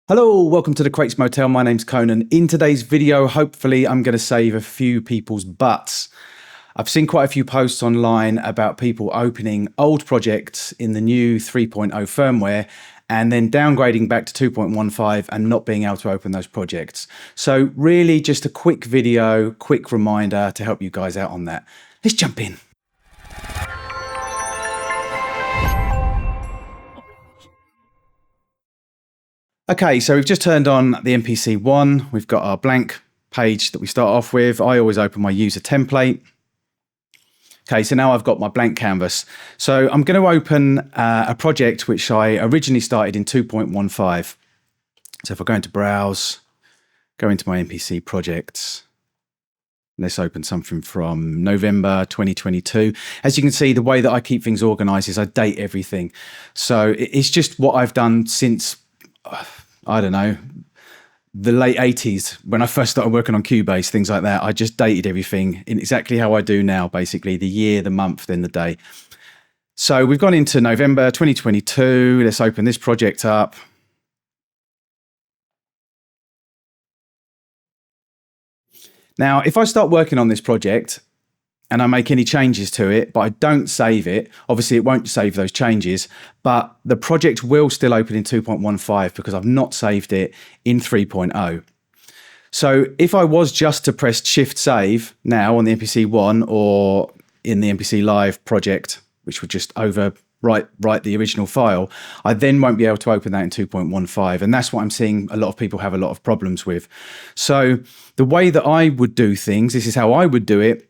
Hello, welcome to the Crates Motel. My name's Conan. In today's video, hopefully I'm going to save a few people's butts. I've seen quite a few posts online about people opening old projects in the new 3.0 firmware and then downgrading back to 2.15 and not being able to open those projects. So really just a quick video, quick reminder to help you guys out on that. Let's jump in. Okay, so we've just turned on the MPC One. We've got our blank page that we start off with. I always open my user template. Okay, so now I've got my blank canvas. So I'm going to open a project which I originally started in 2.15. So if I go into Browse, go into my MPC projects, let's open something from November 2022. As you can see, the way that I keep things organized is I date everything. So it's just what I've done since, I don't know, the late 80s when I first started working on Cubase, things like that. I just dated everything in exactly how I do now, basically the year, the month, then the day. So we've gone into November 2022. Let's open this project up. Now, if I start working on this project and I make any changes to it, but I don't save it, obviously it won't save those changes, but the project will still open in 2.15 because I've not saved it in 3.0. So if I was just to press Shift Save now on the MPC One or in the MPC Live project, which would just overwrite the original file, I then won't be able to open that in 2.15. And that's what I'm seeing a lot of people have a lot of problems with. So the way that I would do things, this is how I would do it,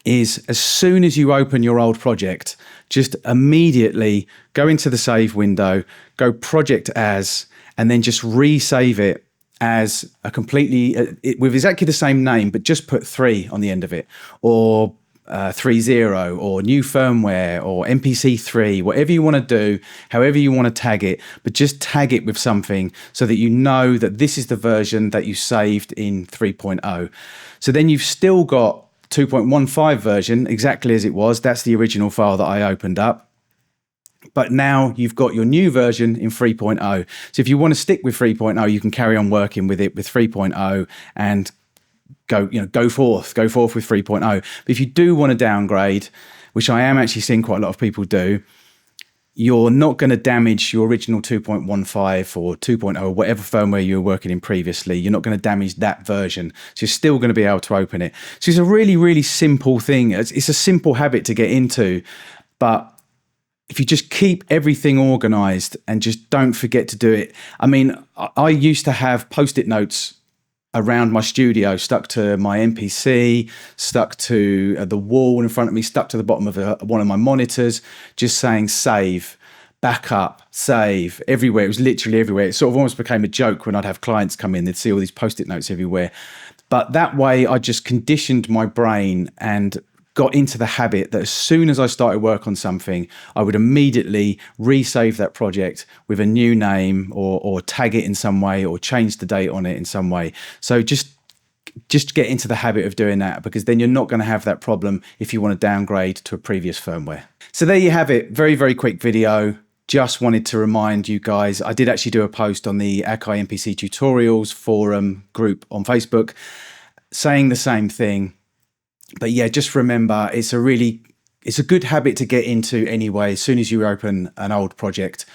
is as soon as you open your old project, just immediately go into the save window, go project as, and then just resave it as a completely, with exactly the same name, but just put 3 on the end of it, or 3.0, or new firmware, or MPC 3, whatever you want to do, however you want to tag it, but just tag it with something so that you know that this is the version that you saved in 3.0. So then you've still got 2.15 version exactly as it was. That's the original file that I opened up. But now you've got your new version in 3.0. So if you want to stick with 3.0, you can carry on working with it with 3.0 and go forth with 3.0. But if you do want to downgrade, which I am actually seeing quite a lot of people do, you're not going to damage your original 2.15 or 2.0 or whatever firmware you were working in previously. You're not going to damage that version. So you're still going to be able to open it. So it's a really, really simple thing. It's a simple habit to get into. But if you just keep everything organized and just don't forget to do it. I mean, I used to have Post-it notes around my studio, stuck to my MPC, stuck to the wall in front of me, stuck to the bottom of one of my monitors, just saying save, backup, save, everywhere. It was literally everywhere. It sort of almost became a joke when I'd have clients come in, they'd see all these Post-it notes everywhere. But that way I just conditioned my brain and got into the habit that as soon as I started work on something, I would immediately resave that project with a new name or tag it in some way or change the date on it in some way. So just get into the habit of doing that, because then you're not going to have that problem if you want to downgrade to a previous firmware. So there you have it. Very, very quick video. Just wanted to remind you guys, I did actually do a post on the Akai MPC Tutorials forum group on Facebook saying the same thing. But yeah, just remember, it's a good habit to get into anyway, as soon as you open an old project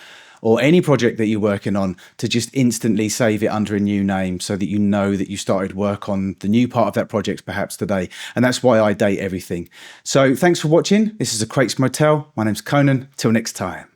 or any project that you're working on, to just instantly save it under a new name so that you know that you started work on the new part of that project perhaps today. And that's why I date everything. So thanks for watching. This is a Crates Motel. My name's Conan. Till next time.